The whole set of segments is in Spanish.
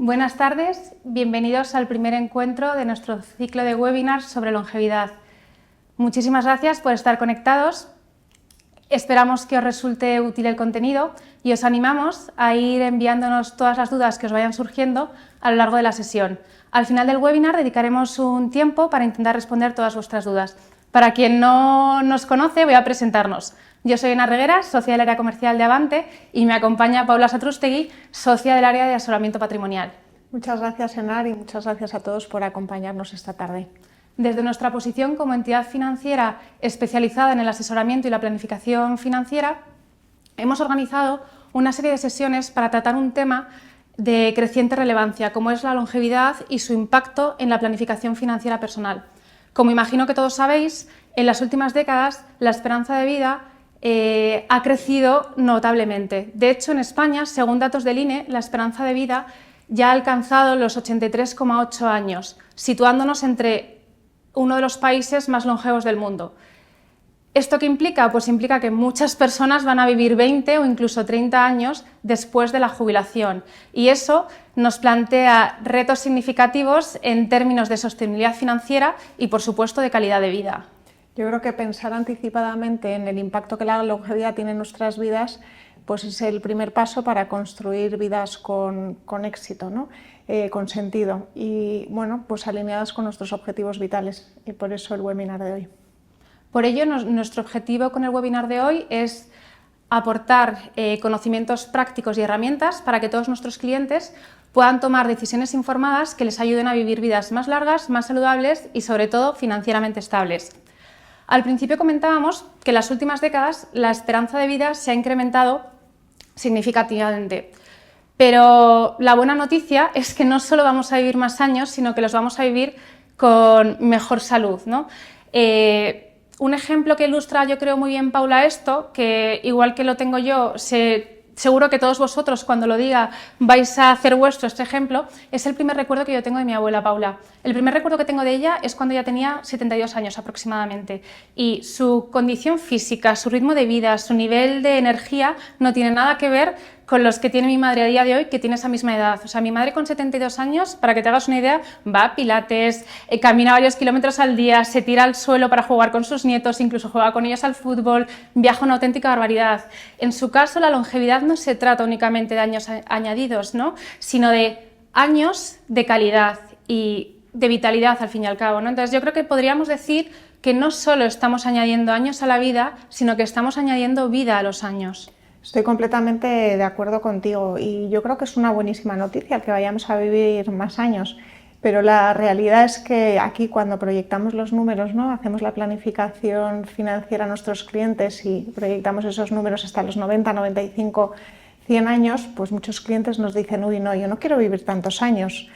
Buenas tardes, bienvenidos al primer encuentro de nuestro ciclo de webinars sobre longevidad. Muchísimas gracias por estar conectados. Esperamos que os resulte útil el contenido y os animamos a ir enviándonos todas las dudas que os vayan surgiendo a lo largo de la sesión. Al final del webinar dedicaremos un tiempo para intentar responder todas vuestras dudas. Para quien no nos conoce, voy a presentarnos. Yo soy Ana Reguera, socia del área comercial de Avante, y me acompaña Paula Satrústegui, socia del área de asesoramiento patrimonial. Muchas gracias, Enar, y muchas gracias a todos por acompañarnos esta tarde. Desde nuestra posición como entidad financiera especializada en el asesoramiento y la planificación financiera, hemos organizado una serie de sesiones para tratar un tema de creciente relevancia, como es la longevidad y su impacto en la planificación financiera personal. Como imagino que todos sabéis, en las últimas décadas la esperanza de vida ha crecido notablemente. De hecho, en España, según datos del INE, la esperanza de vida ya ha alcanzado los 83,8 años, situándonos entre uno de los países más longevos del mundo. ¿Esto qué implica? Pues implica que muchas personas van a vivir 20 o incluso 30 años después de la jubilación, y eso nos plantea retos significativos en términos de sostenibilidad financiera y, por supuesto, de calidad de vida. Yo creo que pensar anticipadamente en el impacto que la longevidad tiene en nuestras vidas pues es el primer paso para construir vidas con éxito, ¿no? Con sentido y bueno, pues alineadas con nuestros objetivos vitales, y por eso el webinar de hoy. Por ello, nuestro objetivo con el webinar de hoy es aportar conocimientos prácticos y herramientas para que todos nuestros clientes puedan tomar decisiones informadas que les ayuden a vivir vidas más largas, más saludables y, sobre todo, financieramente estables. Al principio comentábamos que en las últimas décadas la esperanza de vida se ha incrementado significativamente, pero la buena noticia es que no solo vamos a vivir más años, sino que los vamos a vivir con mejor salud, ¿no? Un ejemplo que ilustra, yo creo, muy bien, Paula, esto, que igual que lo tengo yo, seguro que todos vosotros, cuando lo diga, vais a hacer vuestro este ejemplo, es el primer recuerdo que yo tengo de mi abuela Paula. El primer recuerdo que tengo de ella es cuando ella tenía 72 años aproximadamente, y su condición física, su ritmo de vida, su nivel de energía no tiene nada que ver con los que tiene mi madre a día de hoy, que tiene esa misma edad. O sea, mi madre con 72 años, para que te hagas una idea, va a pilates, camina varios kilómetros al día, se tira al suelo para jugar con sus nietos, incluso juega con ellos al fútbol, viaja una auténtica barbaridad. En su caso, la longevidad no se trata únicamente de años añadidos, ¿no?, sino de años de calidad y de vitalidad, al fin y al cabo, ¿no? Entonces, yo creo que podríamos decir que no solo estamos añadiendo años a la vida, sino que estamos añadiendo vida a los años. Estoy completamente de acuerdo contigo, y yo creo que es una buenísima noticia el que vayamos a vivir más años, pero la realidad es que aquí, cuando proyectamos los números, ¿no?, hacemos la planificación financiera a nuestros clientes y proyectamos esos números hasta los 90, 95, 100 años, pues muchos clientes nos dicen: uy, no, yo no quiero vivir tantos años.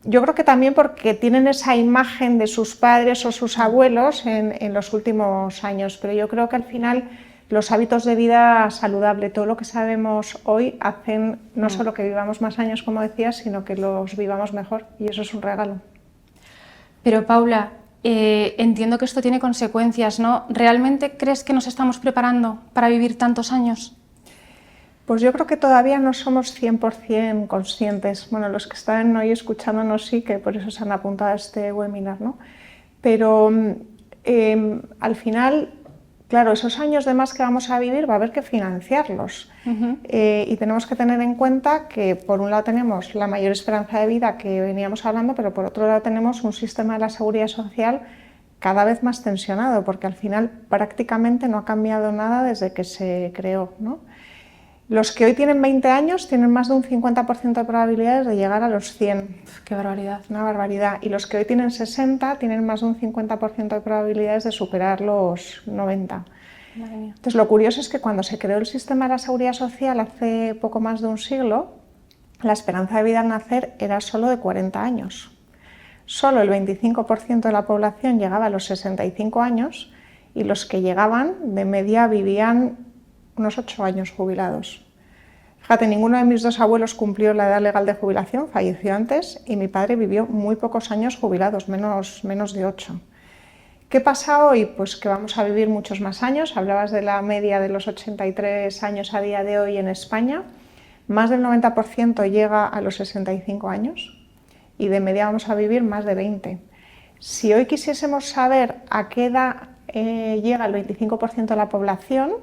Yo creo que también porque tienen esa imagen de sus padres o sus abuelos en los últimos años, pero yo creo que al final los hábitos de vida saludable, todo lo que sabemos hoy, hacen no solo que vivamos más años, como decías, sino que los vivamos mejor, y eso es un regalo. Pero, Paula, entiendo que esto tiene consecuencias, ¿no? ¿Realmente crees que nos estamos preparando para vivir tantos años? Pues yo creo que todavía no somos 100% conscientes. Bueno, los que están hoy escuchándonos sí, que por eso se han apuntado a este webinar, ¿no? Pero al final, claro, esos años de más que vamos a vivir va a haber que financiarlos. Y tenemos que tener en cuenta que, por un lado, tenemos la mayor esperanza de vida que veníamos hablando, pero por otro lado tenemos un sistema de la seguridad social cada vez más tensionado, porque al final prácticamente no ha cambiado nada desde que se creó, ¿no? Los que hoy tienen 20 años tienen más de un 50% de probabilidades de llegar a los 100. ¡Qué barbaridad! Una barbaridad. Y los que hoy tienen 60 tienen más de un 50% de probabilidades de superar los 90. Madre mía. Entonces, lo curioso es que cuando se creó el sistema de la seguridad social hace poco más de un siglo, la esperanza de vida al nacer era solo de 40 años. Solo el 25% de la población llegaba a los 65 años, y los que llegaban de media vivían unos 8 años jubilados. Fíjate, ninguno de mis dos abuelos cumplió la edad legal de jubilación, falleció antes, y mi padre vivió muy pocos años jubilados, menos de 8. ¿Qué pasa hoy? Pues que vamos a vivir muchos más años. Hablabas de la media de los 83 años a día de hoy en España, más del 90% llega a los 65 años y de media vamos a vivir más de 20. Si hoy quisiésemos saber a qué edad llega el 25% de la población,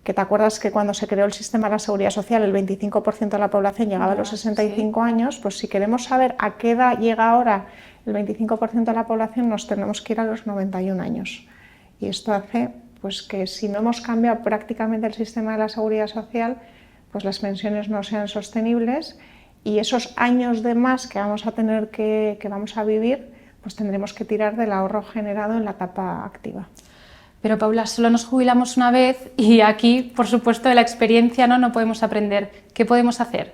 que te acuerdas que cuando se creó el sistema de la Seguridad Social el 25% de la población llegaba a los 65 años, pues si queremos saber a qué edad llega ahora el 25% de la población nos tenemos que ir a los 91 años. Y esto hace pues, que si no hemos cambiado prácticamente el sistema de la Seguridad Social, pues las pensiones no sean sostenibles y esos años de más que vamos a tener que vamos a vivir, pues tendremos que tirar del ahorro generado en la etapa activa. Pero Paula, solo nos jubilamos una vez y aquí, por supuesto, de la experiencia no podemos aprender. ¿Qué podemos hacer?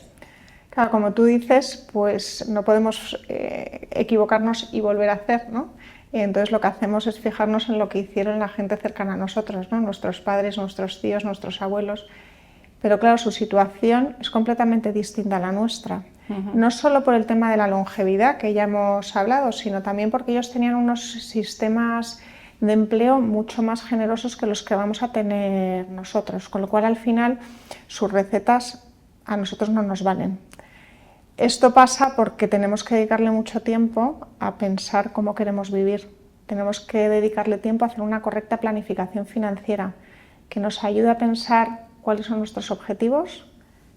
Claro, como tú dices, pues no podemos equivocarnos y volver a hacer, ¿no? Entonces lo que hacemos es fijarnos en lo que hicieron la gente cercana a nosotros, ¿no? Nuestros padres, nuestros tíos, nuestros abuelos. Pero claro, su situación es completamente distinta a la nuestra. No solo por el tema de la longevidad, que ya hemos hablado, sino también porque ellos tenían unos sistemas de empleo mucho más generosos que los que vamos a tener nosotros, con lo cual al final sus recetas a nosotros no nos valen. Esto pasa porque tenemos que dedicarle mucho tiempo a pensar cómo queremos vivir. Tenemos que dedicarle tiempo a hacer una correcta planificación financiera que nos ayude a pensar cuáles son nuestros objetivos,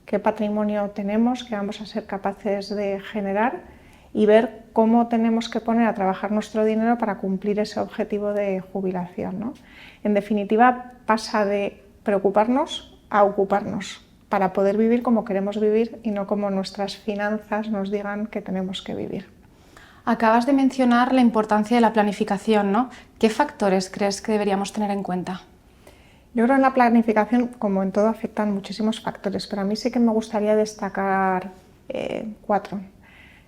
qué patrimonio tenemos, qué vamos a ser capaces de generar y ver cómo tenemos que poner a trabajar nuestro dinero para cumplir ese objetivo de jubilación, ¿no? En definitiva, pasa de preocuparnos a ocuparnos para poder vivir como queremos vivir y no como nuestras finanzas nos digan que tenemos que vivir. Acabas de mencionar la importancia de la planificación, ¿no? ¿Qué factores crees que deberíamos tener en cuenta? Yo creo que en la planificación, como en todo, afectan muchísimos factores, pero a mí sí que me gustaría destacar 4.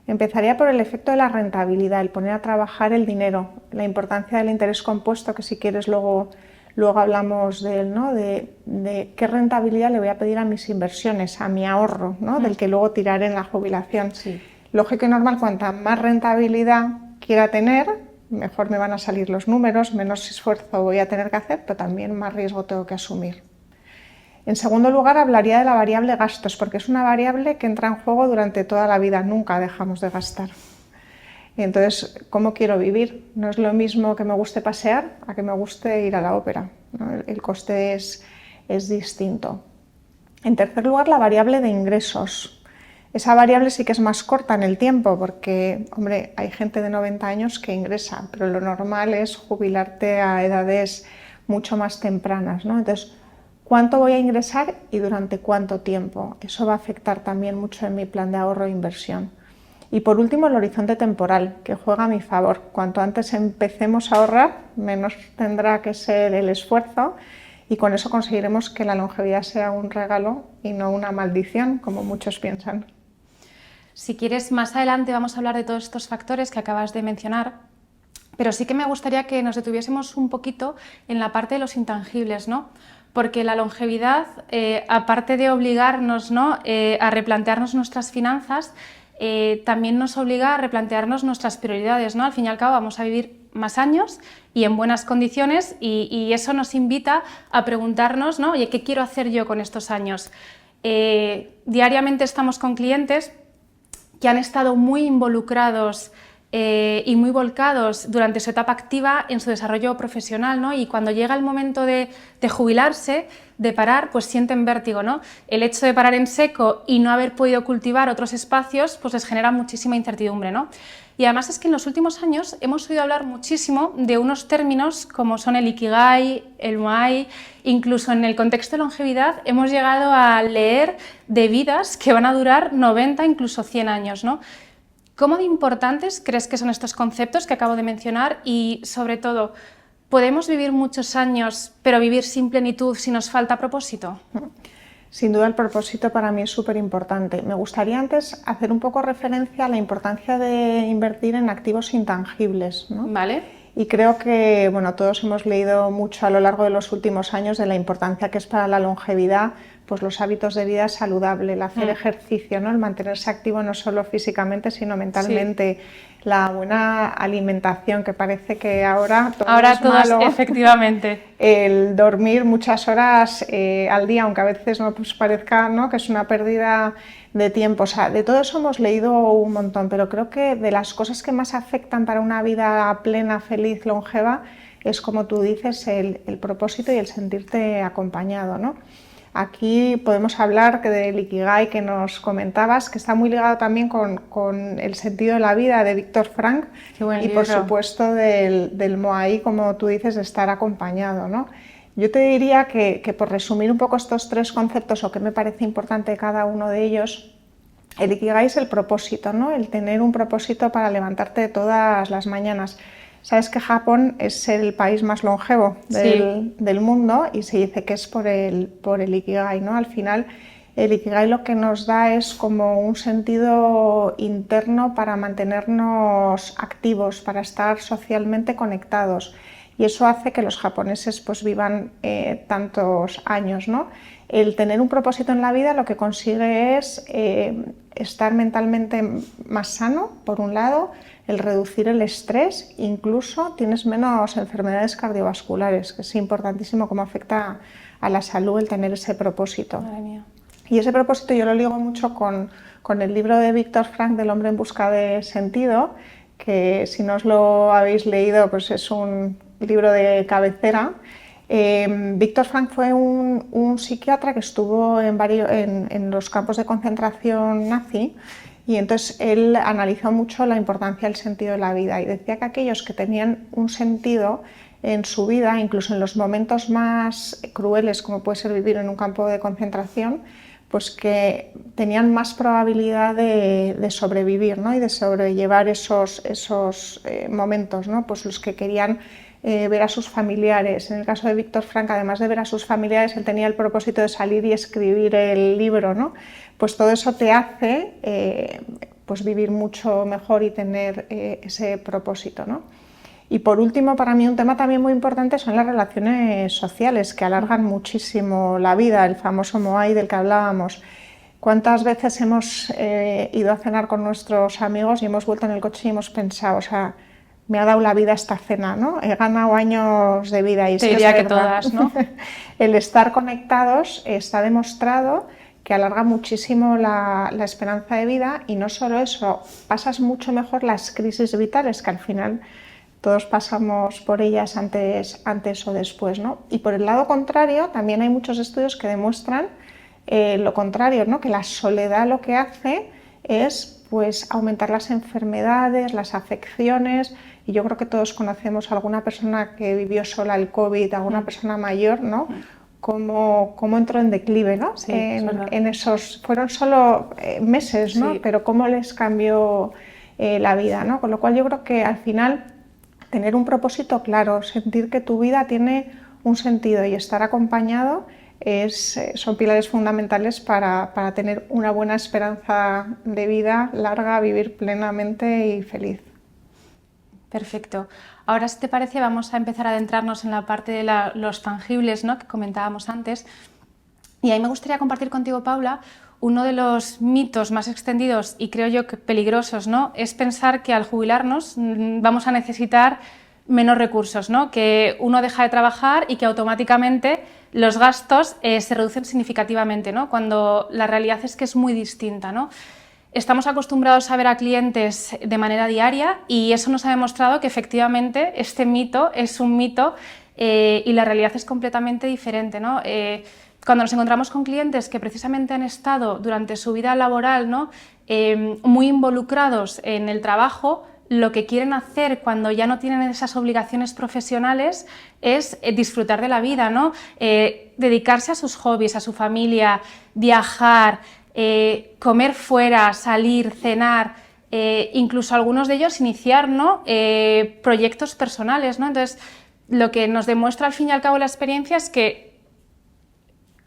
Empezaría por el efecto de la rentabilidad, el poner a trabajar el dinero, la importancia del interés compuesto, que si quieres luego hablamos de él, ¿no? De qué rentabilidad le voy a pedir a mis inversiones, a mi ahorro, ¿no? Del que luego tiraré en la jubilación. Sí. Lógico y normal, cuanta más rentabilidad quiera tener, mejor me van a salir los números, menos esfuerzo voy a tener que hacer, pero también más riesgo tengo que asumir. En segundo lugar, hablaría de la variable gastos, porque es una variable que entra en juego durante toda la vida, nunca dejamos de gastar. Entonces, ¿cómo quiero vivir? No es lo mismo que me guste pasear a que me guste ir a la ópera, ¿no? El coste es distinto. En tercer lugar, la variable de ingresos. Esa variable sí que es más corta en el tiempo, porque, hombre, hay gente de 90 años que ingresa, pero lo normal es jubilarte a edades mucho más tempranas, ¿no? Entonces, ¿cuánto voy a ingresar y durante cuánto tiempo? Eso va a afectar también mucho en mi plan de ahorro e inversión. Y por último, el horizonte temporal, que juega a mi favor. Cuanto antes empecemos a ahorrar, menos tendrá que ser el esfuerzo y con eso conseguiremos que la longevidad sea un regalo y no una maldición, como muchos piensan. Si quieres, más adelante vamos a hablar de todos estos factores que acabas de mencionar, pero sí que me gustaría que nos detuviésemos un poquito en la parte de los intangibles, ¿no? Porque la longevidad, aparte de obligarnos, ¿no? A replantearnos nuestras finanzas, también nos obliga a replantearnos nuestras prioridades, ¿no? Al fin y al cabo vamos a vivir más años y en buenas condiciones y eso nos invita a preguntarnos, ¿no? Oye, ¿qué quiero hacer yo con estos años? Diariamente estamos con clientes que han estado muy involucrados y muy volcados durante su etapa activa en su desarrollo profesional, ¿no? Y cuando llega el momento de jubilarse, de parar, pues sienten vértigo, ¿no? El hecho de parar en seco y no haber podido cultivar otros espacios, pues les genera muchísima incertidumbre, ¿no? Y además es que en los últimos años hemos oído hablar muchísimo de unos términos como son el Ikigai, el Moai, incluso en el contexto de longevidad hemos llegado a leer de vidas que van a durar 90, incluso 100 años, ¿no? ¿Cómo de importantes crees que son estos conceptos que acabo de mencionar y, sobre todo, podemos vivir muchos años pero vivir sin plenitud si nos falta propósito? Sin duda el propósito para mí es súper importante. Me gustaría antes hacer un poco referencia a la importancia de invertir en activos intangibles, ¿no? Vale. Y creo que bueno, todos hemos leído mucho a lo largo de los últimos años de la importancia que es para la longevidad pues los hábitos de vida saludable, el hacer ejercicio, ¿no? El mantenerse activo no solo físicamente, sino mentalmente, la buena alimentación, que parece que ahora todo es malo. Efectivamente. El dormir muchas horas al día, aunque a veces no pues parezca, ¿no?, que es una pérdida de tiempo. O sea, de todo eso hemos leído un montón, pero creo que de las cosas que más afectan para una vida plena, feliz, longeva, es, como tú dices, el propósito y el sentirte acompañado, ¿no? Aquí podemos hablar del Ikigai que nos comentabas, que está muy ligado también con el sentido de la vida de Viktor Frankl y por supuesto del Moai, como tú dices, de estar acompañado, ¿no? Yo te diría que por resumir un poco estos tres conceptos, o qué me parece importante cada uno de ellos, el Ikigai es el propósito, ¿no? El tener un propósito para levantarte todas las mañanas. Sabes que Japón es el país más longevo del mundo y se dice que es por el Ikigai, ¿no? Al final, el Ikigai lo que nos da es como un sentido interno para mantenernos activos, para estar socialmente conectados. Y eso hace que los japoneses pues vivan tantos años, ¿no? El tener un propósito en la vida lo que consigue es estar mentalmente más sano, por un lado, el reducir el estrés, incluso tienes menos enfermedades cardiovasculares, que es importantísimo cómo afecta a la salud el tener ese propósito. Madre mía. Y ese propósito yo lo ligo mucho con el libro de Viktor Frankl, del hombre en busca de sentido, que si no os lo habéis leído, pues es un libro de cabecera. Viktor Frankl fue un psiquiatra que estuvo en los campos de concentración nazi, y entonces él analizó mucho la importancia del sentido de la vida y decía que aquellos que tenían un sentido en su vida, incluso en los momentos más crueles, como puede ser vivir en un campo de concentración, pues que tenían más probabilidad de sobrevivir, ¿no? Y de sobrellevar esos momentos, ¿no? Pues los que querían ver a sus familiares. En el caso de Viktor Frankl, además de ver a sus familiares, él tenía el propósito de salir y escribir el libro, ¿no? Pues todo eso te hace pues vivir mucho mejor y tener ese propósito, ¿no? Y por último, para mí un tema también muy importante son las relaciones sociales, que alargan muchísimo la vida, el famoso Moai del que hablábamos. ¿Cuántas veces hemos ido a cenar con nuestros amigos y hemos vuelto en el coche y hemos pensado, o sea, me ha dado la vida esta cena, ¿no? He ganado años de vida. Y te diría que todas, ¿no? El estar conectados está demostrado que alarga muchísimo la esperanza de vida, y no solo eso, pasas mucho mejor las crisis vitales, que al final todos pasamos por ellas antes o después, ¿no? Y por el lado contrario, también hay muchos estudios que demuestran lo contrario, ¿no? Que la soledad lo que hace es pues aumentar las enfermedades, las afecciones, y yo creo que todos conocemos a alguna persona que vivió sola el COVID, alguna persona mayor, ¿no? Cómo entró en declive, ¿no? Sí, en esos, fueron solo meses, ¿no? Sí. Pero cómo les cambió la vida, ¿no? Con lo cual yo creo que al final tener un propósito claro, sentir que tu vida tiene un sentido y estar acompañado son pilares fundamentales para tener una buena esperanza de vida larga, vivir plenamente y feliz. Perfecto. Ahora, si te parece, vamos a empezar a adentrarnos en la parte de los tangibles, ¿no?, que comentábamos antes. Y ahí me gustaría compartir contigo, Paula, uno de los mitos más extendidos y creo yo que peligrosos, ¿no?, es pensar que al jubilarnos vamos a necesitar menos recursos, ¿no?, que uno deja de trabajar y que automáticamente los gastos se reducen significativamente, ¿no?, cuando la realidad es que es muy distinta, ¿no? Estamos acostumbrados a ver a clientes de manera diaria y eso nos ha demostrado que efectivamente este mito es un mito y la realidad es completamente diferente, ¿no? Cuando nos encontramos con clientes que precisamente han estado durante su vida laboral, ¿no?, muy involucrados en el trabajo, lo que quieren hacer cuando ya no tienen esas obligaciones profesionales es disfrutar de la vida, ¿no? Dedicarse a sus hobbies, a su familia, viajar, comer fuera, salir, cenar, incluso algunos de ellos iniciar, ¿no?, proyectos personales, ¿no? Entonces, lo que nos demuestra al fin y al cabo la experiencia es que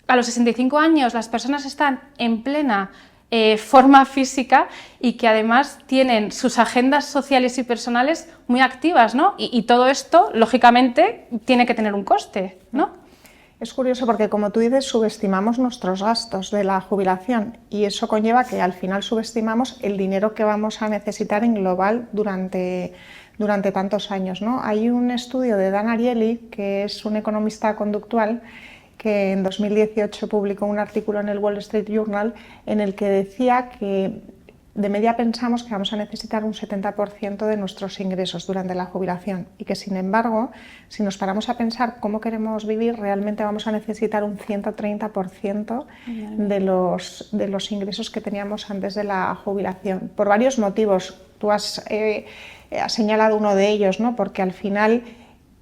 a los 65 años las personas están en plena forma física y que además tienen sus agendas sociales y personales muy activas, ¿no? Y todo esto, lógicamente, tiene que tener un coste, ¿no? Es curioso porque, como tú dices, subestimamos nuestros gastos de la jubilación y eso conlleva que al final subestimamos el dinero que vamos a necesitar en global durante tantos años, ¿no? Hay un estudio de Dan Ariely, que es un economista conductual, que en 2018 publicó un artículo en el Wall Street Journal en el que decía que de media pensamos que vamos a necesitar un 70% de nuestros ingresos durante la jubilación y que, sin embargo, si nos paramos a pensar cómo queremos vivir, realmente vamos a necesitar un 130% de los ingresos que teníamos antes de la jubilación, por varios motivos. Tú has señalado uno de ellos, ¿no? Porque al final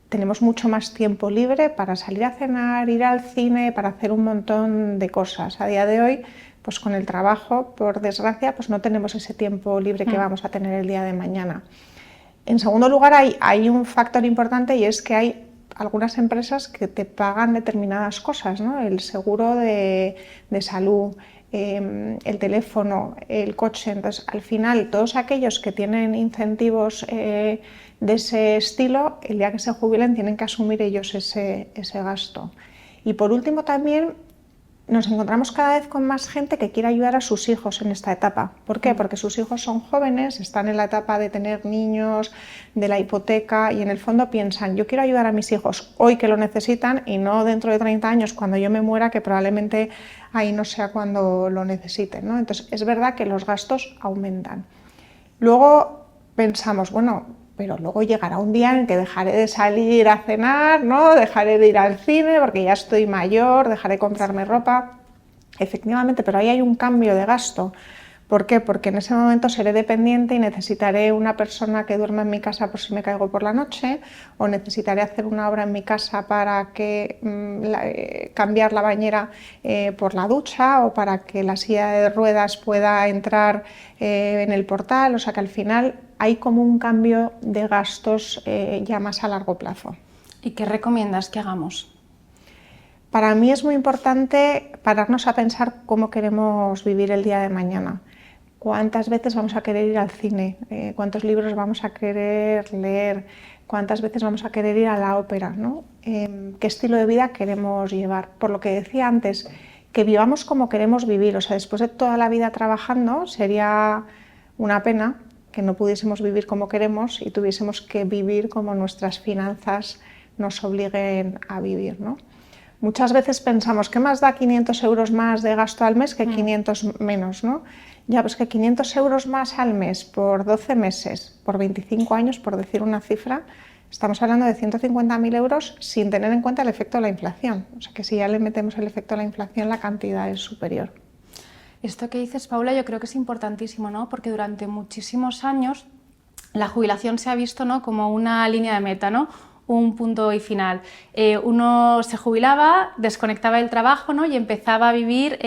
tenemos mucho más tiempo libre para salir a cenar, ir al cine, para hacer un montón de cosas. A día de hoy, pues con el trabajo, por desgracia, pues no tenemos ese tiempo libre que vamos a tener el día de mañana. En segundo lugar, hay un factor importante y es que hay algunas empresas que te pagan determinadas cosas, ¿no? El seguro de salud, el teléfono, el coche. Entonces, al final, todos aquellos que tienen incentivos de ese estilo, el día que se jubilen tienen que asumir ellos ese gasto. Y por último, también nos encontramos cada vez con más gente que quiere ayudar a sus hijos en esta etapa. ¿Por qué? Porque sus hijos son jóvenes, están en la etapa de tener niños, de la hipoteca, y en el fondo piensan, yo quiero ayudar a mis hijos hoy que lo necesitan y no dentro de 30 años cuando yo me muera, que probablemente ahí no sea cuando lo necesiten, ¿no? Entonces es verdad que los gastos aumentan. Luego pensamos, bueno, pero luego llegará un día en que dejaré de salir a cenar, ¿no? Dejaré de ir al cine porque ya estoy mayor, dejaré de comprarme ropa. Efectivamente, pero ahí hay un cambio de gasto. ¿Por qué? Porque en ese momento seré dependiente y necesitaré una persona que duerma en mi casa por si me caigo por la noche, o necesitaré hacer una obra en mi casa para que cambiar la bañera por la ducha, o para que la silla de ruedas pueda entrar en el portal. O sea que al final hay como un cambio de gastos ya más a largo plazo. ¿Y qué recomiendas que hagamos? Para mí es muy importante pararnos a pensar cómo queremos vivir el día de mañana. ¿Cuántas veces vamos a querer ir al cine? ¿Cuántos libros vamos a querer leer? ¿Cuántas veces vamos a querer ir a la ópera, ¿no? ¿Qué estilo de vida queremos llevar? Por lo que decía antes, que vivamos como queremos vivir. O sea, después de toda la vida trabajando, sería una pena que no pudiésemos vivir como queremos y tuviésemos que vivir como nuestras finanzas nos obliguen a vivir, ¿no? Muchas veces pensamos, ¿qué más da 500 euros más de gasto al mes que 500 menos, ¿no? Ya, pues que 500 euros más al mes por 12 meses, por 25 años, por decir una cifra, estamos hablando de 150.000 euros sin tener en cuenta el efecto de la inflación. O sea que si ya le metemos el efecto de la inflación, la cantidad es superior. Esto que dices, Paula, yo creo que es importantísimo, ¿no? Porque durante muchísimos años la jubilación se ha visto, ¿no?, como una línea de meta, ¿no?, un punto y final. Uno se jubilaba, desconectaba del trabajo, ¿no?, y empezaba a vivir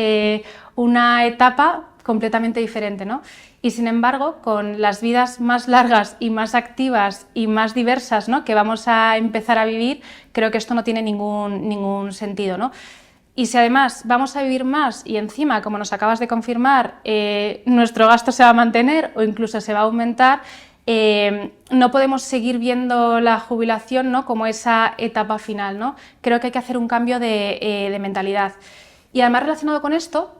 una etapa completamente diferente, ¿no? Y sin embargo, con las vidas más largas y más activas y más diversas, ¿no?, que vamos a empezar a vivir, creo que esto no tiene ningún sentido, ¿no? Y si además vamos a vivir más y encima, como nos acabas de confirmar, nuestro gasto se va a mantener o incluso se va a aumentar, no podemos seguir viendo la jubilación, ¿no?, como esa etapa final, ¿no? Creo que hay que hacer un cambio de mentalidad. Y además, relacionado con esto,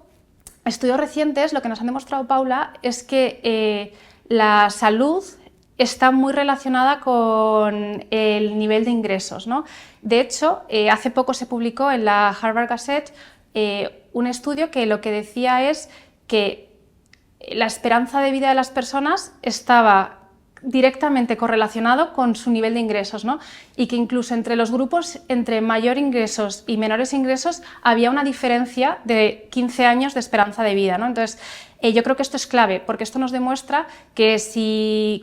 estudios recientes lo que nos han demostrado, Paula, es que la salud está muy relacionada con el nivel de ingresos, ¿no? De hecho, hace poco se publicó en la Harvard Gazette un estudio que lo que decía es que la esperanza de vida de las personas estaba directamente correlacionado con su nivel de ingresos, ¿no? Y que incluso entre los grupos entre mayor ingresos y menores ingresos había una diferencia de 15 años de esperanza de vida, ¿no? Entonces, yo creo que esto es clave, porque esto nos demuestra que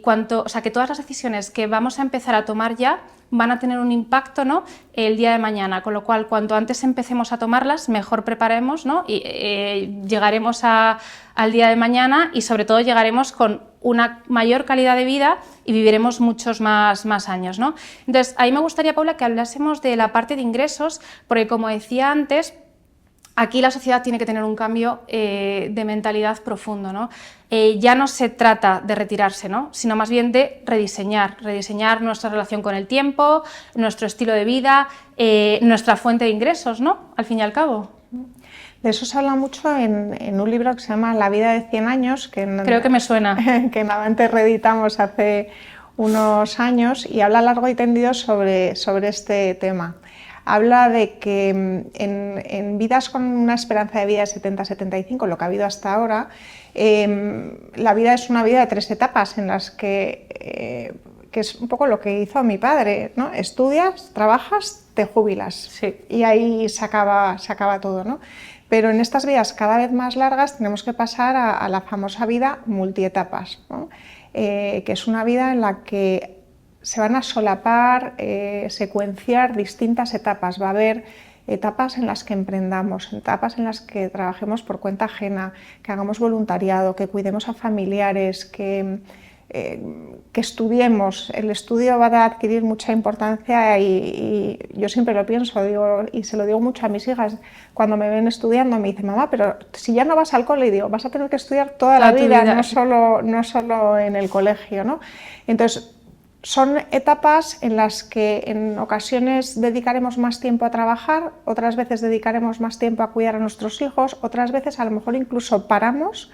que todas las decisiones que vamos a empezar a tomar ya van a tener un impacto, ¿no?, el día de mañana, con lo cual cuanto antes empecemos a tomarlas, mejor preparemos, ¿no?, y llegaremos al día de mañana y sobre todo llegaremos con una mayor calidad de vida y viviremos muchos más años, ¿no? Entonces, ahí me gustaría, Paula, que hablásemos de la parte de ingresos, porque como decía antes, aquí la sociedad tiene que tener un cambio de mentalidad profundo, ¿no? Ya no se trata de retirarse, ¿no? Sino más bien de rediseñar nuestra relación con el tiempo, nuestro estilo de vida, nuestra fuente de ingresos, ¿no? Al fin y al cabo. De eso se habla mucho en un libro que se llama La vida de 100 años, Creo que me suena. Que en Avante reeditamos hace unos años, y habla largo y tendido sobre este tema. Habla de que en vidas con una esperanza de vida de 70-75, lo que ha habido hasta ahora, la vida es una vida de 3 etapas en las que es un poco lo que hizo mi padre, ¿no? Estudias, trabajas, te jubilas, sí. Y ahí se acaba todo, ¿no? Pero en estas vidas cada vez más largas tenemos que pasar a la famosa vida multietapas, ¿no? Que es una vida en la que se van a solapar, secuenciar distintas etapas. Va a haber etapas en las que emprendamos, etapas en las que trabajemos por cuenta ajena, que hagamos voluntariado, que cuidemos a familiares, que estudiemos. El estudio va a adquirir mucha importancia y yo siempre lo pienso, digo, y se lo digo mucho a mis hijas, cuando me ven estudiando me dicen, mamá, pero si ya no vas al cole, y digo, vas a tener que estudiar toda la vida, no solo en el colegio, ¿no? Entonces, son etapas en las que en ocasiones dedicaremos más tiempo a trabajar, otras veces dedicaremos más tiempo a cuidar a nuestros hijos, otras veces a lo mejor incluso paramos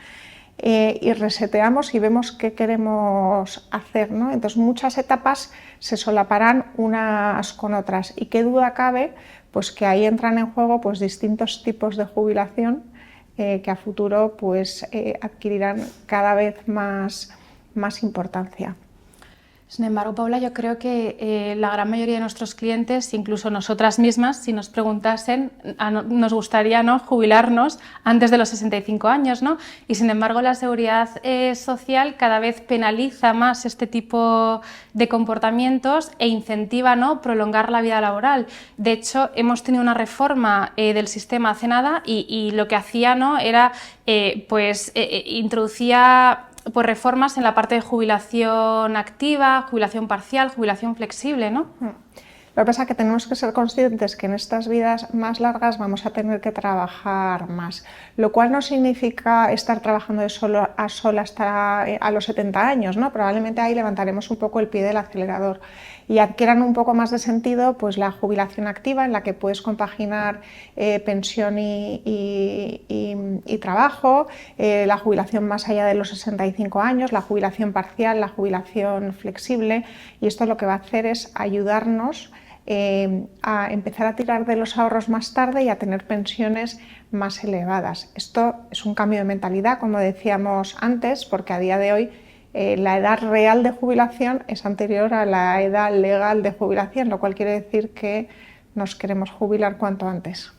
y reseteamos y vemos qué queremos hacer, ¿no? Entonces muchas etapas se solaparán unas con otras, y qué duda cabe pues que ahí entran en juego pues distintos tipos de jubilación que a futuro pues adquirirán cada vez más importancia. Sin embargo, Paula, yo creo que la gran mayoría de nuestros clientes, incluso nosotras mismas, si nos preguntasen, nos gustaría, ¿no?, jubilarnos antes de los 65 años, ¿no? Y sin embargo, la seguridad social cada vez penaliza más este tipo de comportamientos e incentiva, ¿no?, prolongar la vida laboral. De hecho, hemos tenido una reforma del sistema hace nada y lo que hacía, ¿no?, era, introducía pues reformas en la parte de jubilación activa, jubilación parcial, jubilación flexible, ¿no? Lo que pasa es que tenemos que ser conscientes que en estas vidas más largas vamos a tener que trabajar más, lo cual no significa estar trabajando de sol a sol hasta a los 70 años, ¿no? Probablemente ahí levantaremos un poco el pie del acelerador y adquieran un poco más de sentido pues la jubilación activa, en la que puedes compaginar pensión y trabajo, la jubilación más allá de los 65 años, la jubilación parcial, la jubilación flexible, y esto lo que va a hacer es ayudarnos a empezar a tirar de los ahorros más tarde y a tener pensiones más elevadas. Esto es un cambio de mentalidad, como decíamos antes, porque a día de hoy la edad real de jubilación es anterior a la edad legal de jubilación, lo cual quiere decir que nos queremos jubilar cuanto antes.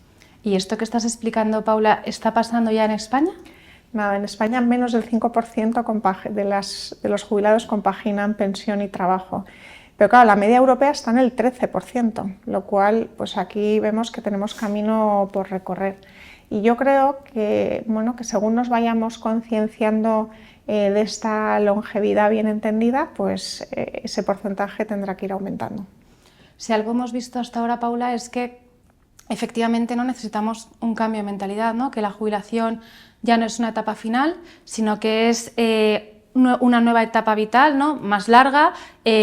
¿Y esto que estás explicando, Paula, está pasando ya en España? Nada, en España menos del 5% de los jubilados compaginan pensión y trabajo. Pero claro, la media europea está en el 13%, lo cual pues aquí vemos que tenemos camino por recorrer. Y yo creo que, bueno, que según nos vayamos concienciando de esta longevidad bien entendida, pues ese porcentaje tendrá que ir aumentando. Si algo hemos visto hasta ahora, Paula, es que efectivamente no necesitamos un cambio de mentalidad, ¿no? Que la jubilación ya no es una etapa final, sino que es una nueva etapa vital, ¿no?, más larga,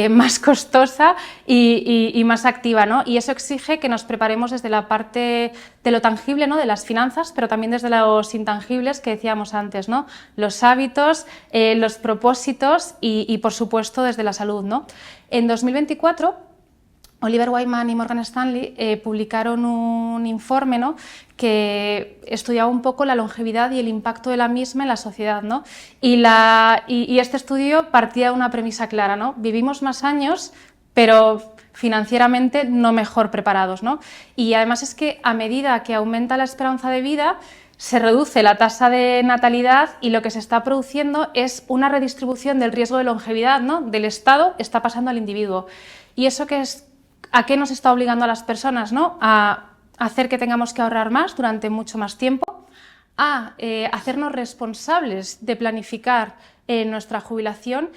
más costosa y más activa, ¿no? Y eso exige que nos preparemos desde la parte de lo tangible, ¿no?, de las finanzas, pero también desde los intangibles que decíamos antes, ¿no?, los hábitos, los propósitos y por supuesto desde la salud, ¿no? En 2024 Oliver Wyman y Morgan Stanley publicaron un informe, ¿no?, que estudiaba un poco la longevidad y el impacto de la misma en la sociedad, ¿no? Y este estudio partía de una premisa clara, ¿no? Vivimos más años, pero financieramente no mejor preparados, ¿no? Y además es que a medida que aumenta la esperanza de vida, se reduce la tasa de natalidad y lo que se está produciendo es una redistribución del riesgo de longevidad, ¿no?, del Estado está pasando al individuo. ¿Y eso qué es? ¿A qué nos está obligando a las personas, ¿no? A hacer que tengamos que ahorrar más durante mucho más tiempo, a hacernos responsables de planificar nuestra jubilación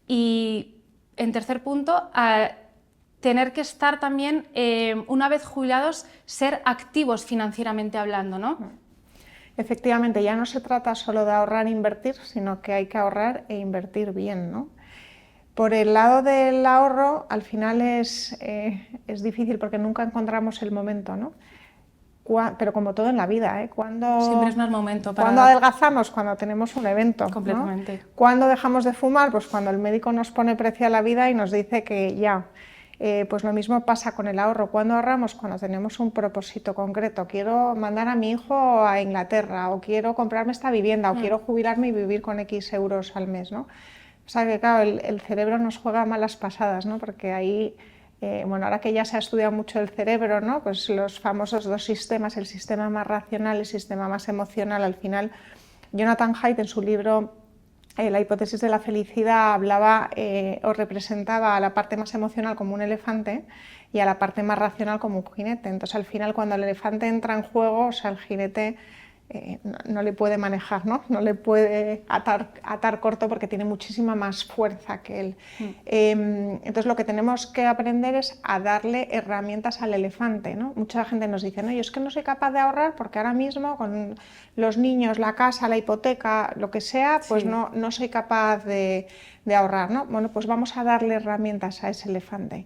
y, en tercer punto, a tener que estar también, una vez jubilados, ser activos financieramente hablando, ¿no? Efectivamente, ya no se trata solo de ahorrar e invertir, sino que hay que ahorrar e invertir bien, ¿no? Por el lado del ahorro, al final es difícil porque nunca encontramos el momento, ¿no? Pero como todo en la vida, ¿eh? Siempre es más momento para... ¿Cuándo adelgazamos? Cuando tenemos un evento, completamente. ¿no? ¿Cuándo dejamos de fumar? Pues cuando el médico nos pone precio a la vida y nos dice que ya. Pues lo mismo pasa con el ahorro. ¿Cuándo ahorramos? Cuando tenemos un propósito concreto. Quiero mandar a mi hijo a Inglaterra, o quiero comprarme esta vivienda, o quiero jubilarme y vivir con X euros al mes, ¿no? O sea que, claro, el cerebro nos juega malas pasadas, ¿no? Porque ahí, bueno, ahora que ya se ha estudiado mucho el cerebro, ¿no? Pues los famosos dos sistemas, el sistema más racional y el sistema más emocional, al final, Jonathan Haidt en su libro La hipótesis de la felicidad hablaba o representaba a la parte más emocional como un elefante y a la parte más racional como un jinete. Entonces, al final, cuando el elefante entra en juego, o sea, el jinete no le puede manejar, ¿no? No le puede atar corto porque tiene muchísima más fuerza que él. Entonces lo que tenemos que aprender es a darle herramientas al elefante, ¿no? Mucha gente nos dice, no, yo es que no soy capaz de ahorrar porque ahora mismo con los niños, la casa, la hipoteca, lo que sea, pues Sí. no soy capaz de ahorrar, ¿no? Bueno, pues vamos a darle herramientas a ese elefante.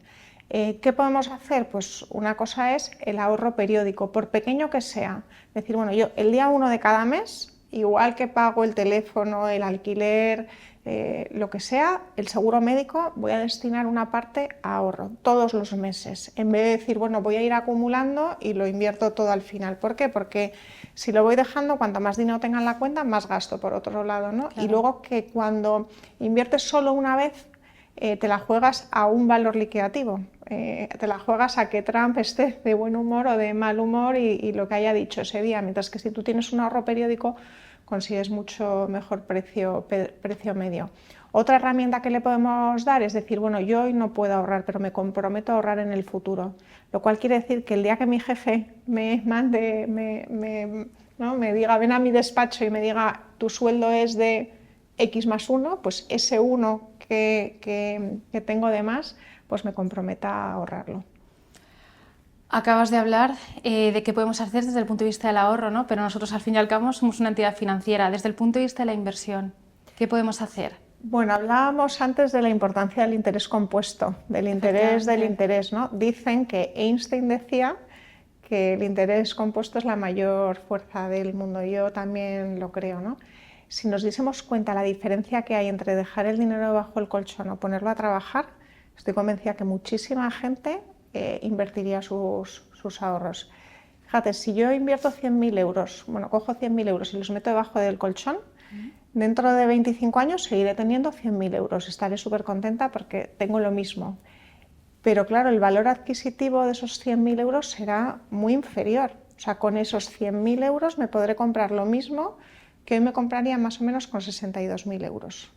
¿Qué podemos hacer? Pues una cosa es el ahorro periódico, por pequeño que sea. Decir, bueno, yo el día 1 de cada mes, igual que pago el teléfono, el alquiler, lo que sea, el seguro médico, voy a destinar una parte a ahorro todos los meses. En vez de decir, bueno, voy a ir acumulando y lo invierto todo al final. ¿Por qué? Porque si lo voy dejando, cuanto más dinero tenga en la cuenta, más gasto por otro lado, ¿no? Claro. Y luego que cuando inviertes solo una vez, te la juegas a un valor liquidativo, te la juegas a que Trump esté de buen humor o de mal humor y lo que haya dicho ese día, mientras que si tú tienes un ahorro periódico consigues mucho mejor precio medio. Otra herramienta que le podemos dar es decir, bueno, yo hoy no puedo ahorrar, pero me comprometo a ahorrar en el futuro, lo cual quiere decir que el día que mi jefe me mande, ¿no? me diga, ven a mi despacho y me diga, tu sueldo es de X más 1, pues ese 1 que tengo de más, pues me comprometa a ahorrarlo. Acabas de hablar de qué podemos hacer desde el punto de vista del ahorro, ¿no? Pero nosotros al fin y al cabo somos una entidad financiera. Desde el punto de vista de la inversión, ¿qué podemos hacer? Bueno, hablábamos antes de la importancia del interés compuesto, del interés, ¿no? Dicen que Einstein decía que el interés compuesto es la mayor fuerza del mundo. Yo también lo creo, ¿no? Si nos diésemos cuenta la diferencia que hay entre dejar el dinero bajo el colchón o ponerlo a trabajar, estoy convencida que muchísima gente invertiría sus ahorros. Fíjate, si yo invierto 100.000 euros, bueno, cojo 100.000 euros y los meto debajo del colchón, dentro de 25 años seguiré teniendo 100.000 euros. Estaré súper contenta porque tengo lo mismo. Pero claro, el valor adquisitivo de esos 100.000 euros será muy inferior. O sea, con esos 100.000 euros me podré comprar lo mismo que hoy me compraría más o menos con 62.000 euros,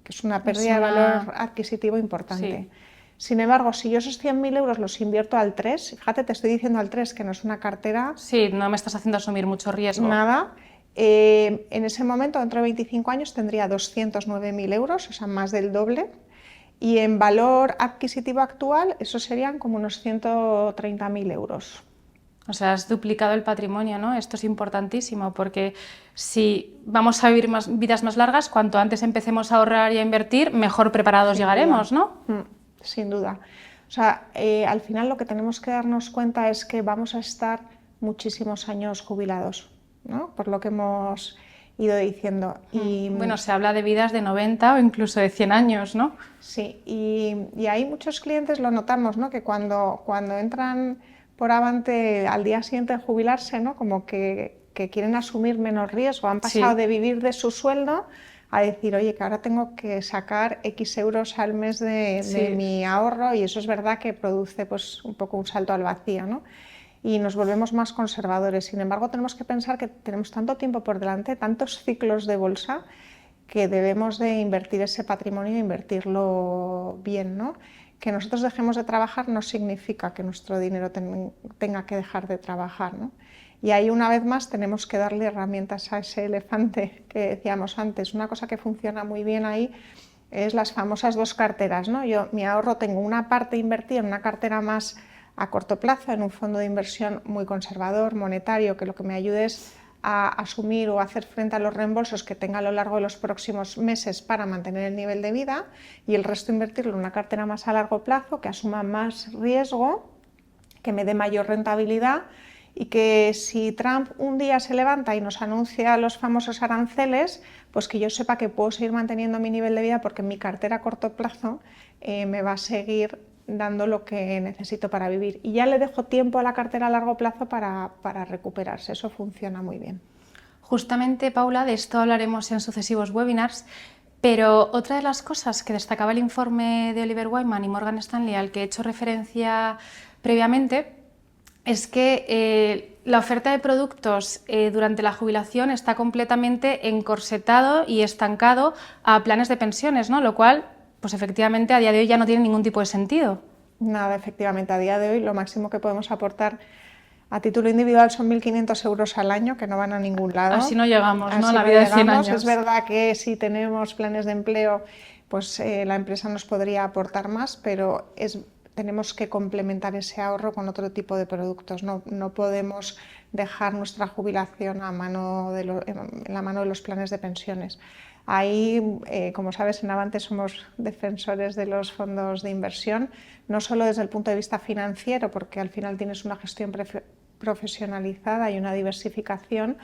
que es una pérdida de valor adquisitivo importante. Sí. Sin embargo, si yo esos 100.000 euros los invierto al 3, fíjate, te estoy diciendo al 3, que no es una cartera... Sí, no me estás haciendo asumir mucho riesgo. Nada. En ese momento, dentro de 25 años, tendría 209.000 euros, o sea, más del doble. Y en valor adquisitivo actual, eso serían como unos 130.000 euros. O sea, has duplicado el patrimonio, ¿no? Esto es importantísimo porque si vamos a vivir vidas más largas, cuanto antes empecemos a ahorrar y a invertir, mejor preparados llegaremos, ¿no? Sin duda. O sea, al final lo que tenemos que darnos cuenta es que vamos a estar muchísimos años jubilados, ¿no? Por lo que hemos ido diciendo. Y, bueno, se habla de vidas de 90 o incluso de 100 años, ¿no? Sí, y ahí muchos clientes lo notamos, ¿no? Que cuando entran por Avante al día siguiente de jubilarse, ¿no? Como que quieren asumir menos riesgo, han pasado de vivir de su sueldo a decir, oye, que ahora tengo que sacar X euros al mes de mi ahorro, y eso es verdad que produce pues un poco un salto al vacío, ¿no? Y nos volvemos más conservadores. Sin embargo, tenemos que pensar que tenemos tanto tiempo por delante, tantos ciclos de bolsa, que debemos de invertir ese patrimonio e invertirlo bien, ¿no? Que nosotros dejemos de trabajar no significa que nuestro dinero tenga que dejar de trabajar, ¿no? Y ahí, una vez más, tenemos que darle herramientas a ese elefante que decíamos antes. Una cosa que funciona muy bien ahí es las famosas dos carteras, ¿no? Yo mi ahorro tengo una parte invertida en una cartera más a corto plazo, en un fondo de inversión muy conservador, monetario, que lo que me ayude es a asumir o hacer frente a los reembolsos que tenga a lo largo de los próximos meses para mantener el nivel de vida, y el resto invertirlo en una cartera más a largo plazo, que asuma más riesgo, que me dé mayor rentabilidad, y que si Trump un día se levanta y nos anuncia los famosos aranceles, pues que yo sepa que puedo seguir manteniendo mi nivel de vida porque mi cartera a corto plazo me va a seguir dando lo que necesito para vivir. Y ya le dejo tiempo a la cartera a largo plazo para recuperarse. Eso funciona muy bien. Justamente, Paula, de esto hablaremos en sucesivos webinars, pero otra de las cosas que destacaba el informe de Oliver Wyman y Morgan Stanley, al que he hecho referencia previamente, es que la oferta de productos durante la jubilación está completamente encorsetado y estancado a planes de pensiones, ¿no? Lo cual, pues efectivamente, a día de hoy ya no tiene ningún tipo de sentido. Nada, efectivamente, a día de hoy lo máximo que podemos aportar a título individual son 1.500 euros al año, que no van a ningún lado. Así no llegamos, ¿no? Así A la no vida de 100 llegamos. años. Es verdad que si tenemos planes de empleo, pues la empresa nos podría aportar más, pero tenemos que complementar ese ahorro con otro tipo de productos. No podemos dejar nuestra jubilación en la mano de los planes de pensiones. Ahí, como sabes, en Avante somos defensores de los fondos de inversión, no solo desde el punto de vista financiero, porque al final tienes una gestión profesionalizada y una diversificación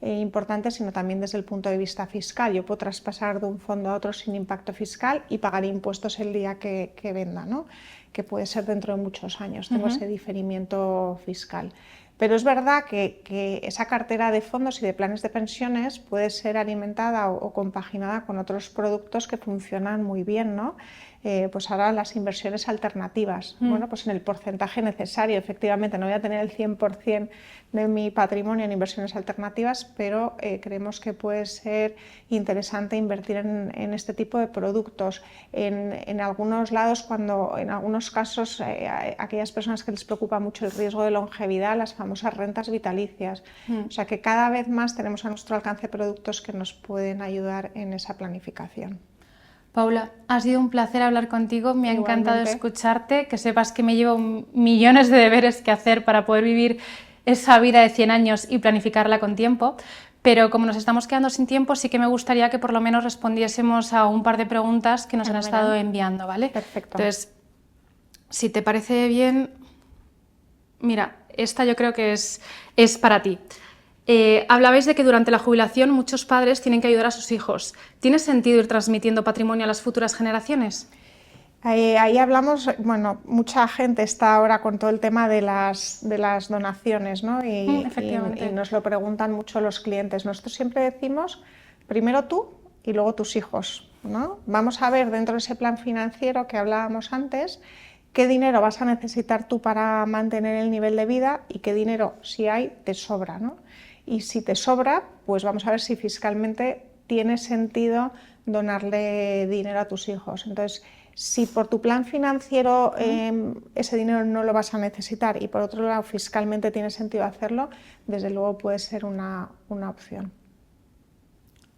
importante, sino también desde el punto de vista fiscal. Yo puedo traspasar de un fondo a otro sin impacto fiscal y pagar impuestos el día que venda, ¿no? Que puede ser dentro de muchos años. Tengo ese diferimiento fiscal. Pero es verdad que esa cartera de fondos y de planes de pensiones puede ser alimentada o compaginada con otros productos que funcionan muy bien, ¿no? Pues ahora las inversiones alternativas, bueno, pues en el porcentaje necesario, efectivamente, no voy a tener el 100% de mi patrimonio en inversiones alternativas, pero creemos que puede ser interesante invertir en este tipo de productos. En algunos lados, en algunos casos, aquellas personas que les preocupa mucho el riesgo de longevidad, las famosas rentas vitalicias. O sea que cada vez más tenemos a nuestro alcance productos que nos pueden ayudar en esa planificación. Paula, ha sido un placer hablar contigo, me ha encantado Igualmente. escucharte, que sepas que me llevo millones de deberes que hacer para poder vivir esa vida de 100 años y planificarla con tiempo, pero como nos estamos quedando sin tiempo, sí que me gustaría que por lo menos respondiésemos a un par de preguntas que nos han estado enviando, ¿vale? Perfecto. Entonces, si te parece bien, mira, esta yo creo que es para ti. Hablabais de que durante la jubilación muchos padres tienen que ayudar a sus hijos. ¿Tiene sentido ir transmitiendo patrimonio a las futuras generaciones? Ahí hablamos, bueno, mucha gente está ahora con todo el tema de las donaciones, ¿no? Y nos lo preguntan mucho los clientes. Nosotros siempre decimos, primero tú y luego tus hijos, ¿no? Vamos a ver dentro de ese plan financiero que hablábamos antes, qué dinero vas a necesitar tú para mantener el nivel de vida y qué dinero, si hay, te sobra, ¿no? Y si te sobra, pues vamos a ver si fiscalmente tiene sentido donarle dinero a tus hijos. Entonces, si por tu plan financiero ese dinero no lo vas a necesitar y por otro lado fiscalmente tiene sentido hacerlo, desde luego puede ser una opción.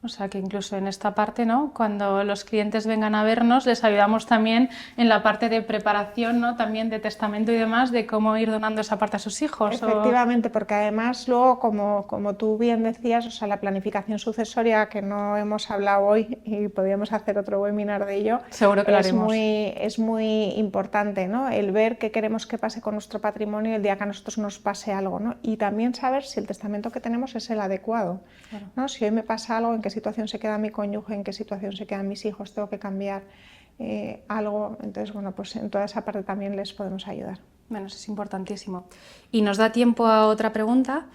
O sea que incluso en esta parte, ¿no? Cuando los clientes vengan a vernos, les ayudamos también en la parte de preparación, ¿no? También de testamento y demás, de cómo ir donando esa parte a sus hijos. Efectivamente, porque además luego, como tú bien decías, o sea, la planificación sucesoria, que no hemos hablado hoy y podríamos hacer otro webinar de ello, seguro que lo haremos. Es muy importante, ¿no? El ver qué queremos que pase con nuestro patrimonio el día que a nosotros nos pase algo, ¿no? Y también saber si el testamento que tenemos es el adecuado, claro, ¿no? Si hoy me pasa algo, en qué situación se queda mi cónyuge, en qué situación se quedan mis hijos, tengo que cambiar algo. Entonces, bueno, pues en toda esa parte también les podemos ayudar. Bueno, eso es importantísimo. Y nos da tiempo a otra pregunta.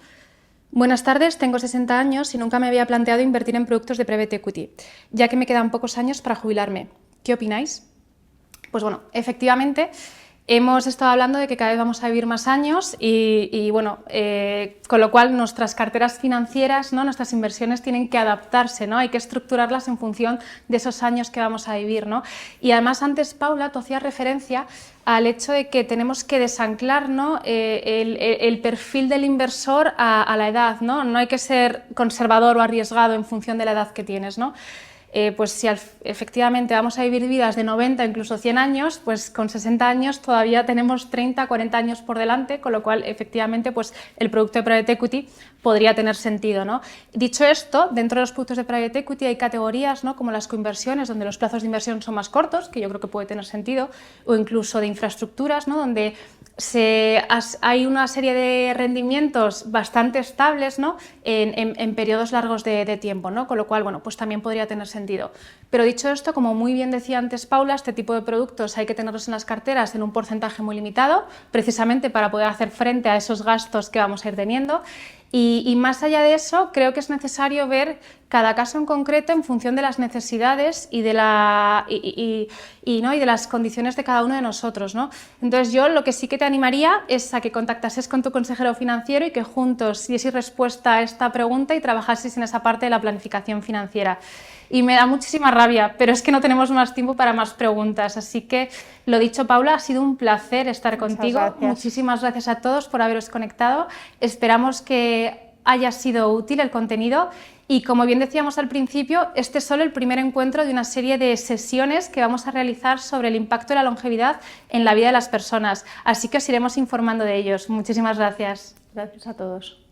Buenas tardes, tengo 60 años y nunca me había planteado invertir en productos de private equity, ya que me quedan pocos años para jubilarme. ¿Qué opináis? Pues bueno, efectivamente, hemos estado hablando de que cada vez vamos a vivir más años y bueno, con lo cual nuestras carteras financieras, ¿no? Nuestras inversiones tienen que adaptarse, ¿no? Hay que estructurarlas en función de esos años que vamos a vivir, ¿no? Y además antes, Paula, tú hacías referencia al hecho de que tenemos que desanclar, ¿no? el perfil del inversor a la edad, ¿no? No hay que ser conservador o arriesgado en función de la edad que tienes, ¿no? pues si efectivamente vamos a vivir vidas de 90, incluso 100 años, pues con 60 años todavía tenemos 30, 40 años por delante, con lo cual efectivamente pues el producto de Private Equity podría tener sentido, ¿no? Dicho esto, dentro de los productos de Private Equity hay categorías, ¿no?, como las coinversiones, donde los plazos de inversión son más cortos, que yo creo que puede tener sentido, o incluso de infraestructuras, ¿no?, donde hay una serie de rendimientos bastante estables, ¿no?, en periodos largos de tiempo, ¿no?, con lo cual, bueno, pues también podría tener sentido. Pero dicho esto, como muy bien decía antes Paula, este tipo de productos hay que tenerlos en las carteras en un porcentaje muy limitado, precisamente para poder hacer frente a esos gastos que vamos a ir teniendo. Y más allá de eso, creo que es necesario ver cada caso en concreto en función de las necesidades y de las condiciones de cada uno de nosotros, ¿no? Entonces yo lo que sí que te animaría es a que contactases con tu consejero financiero y que juntos dieseis respuesta a esta pregunta y trabajaseis en esa parte de la planificación financiera. Y me da muchísima rabia, pero es que no tenemos más tiempo para más preguntas. Así que, lo dicho, Paula, ha sido un placer estar contigo. Gracias. Muchísimas gracias a todos por haberos conectado. Esperamos que haya sido útil el contenido y, como bien decíamos al principio, este es solo el primer encuentro de una serie de sesiones que vamos a realizar sobre el impacto de la longevidad en la vida de las personas. Así que os iremos informando de ellos. Muchísimas gracias. Gracias a todos.